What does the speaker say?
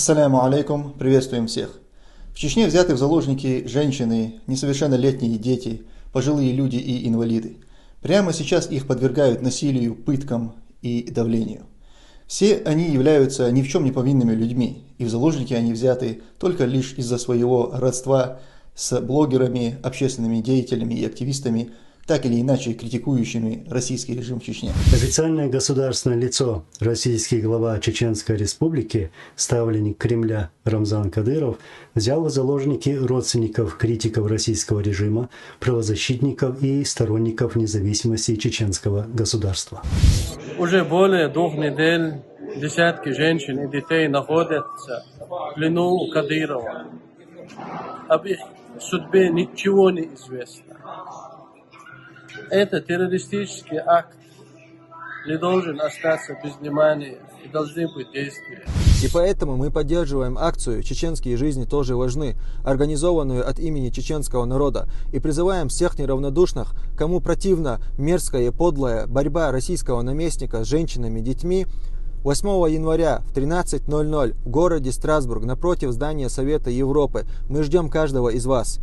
Ассаляму алейкум, приветствуем всех. В Чечне взяты в заложники женщины, несовершеннолетние дети, пожилые люди и инвалиды. Прямо сейчас их подвергают насилию, пыткам и давлению. Все они являются ни в чем не повинными людьми, и в заложники они взяты только лишь из-за своего родства с блогерами, общественными деятелями и активистами, так или иначе критикующими российский режим в Чечне. Официальное государственное лицо, российский глава Чеченской Республики, ставленник Кремля Рамзан Кадыров, взял в заложники родственников критиков российского режима, правозащитников и сторонников независимости чеченского государства. Уже более 2 недель десятки женщин и детей находятся в плену у Кадырова. Об их судьбе ничего не известно. Это террористический акт не должен остаться без внимания и должны быть действия. И поэтому мы поддерживаем акцию «Чеченские жизни тоже важны», организованную от имени чеченского народа, и призываем всех неравнодушных, кому противна мерзкая и подлая борьба российского наместника с женщинами и детьми, 8 января в 13:00 в городе Страсбург напротив здания Совета Европы. Мы ждем каждого из вас.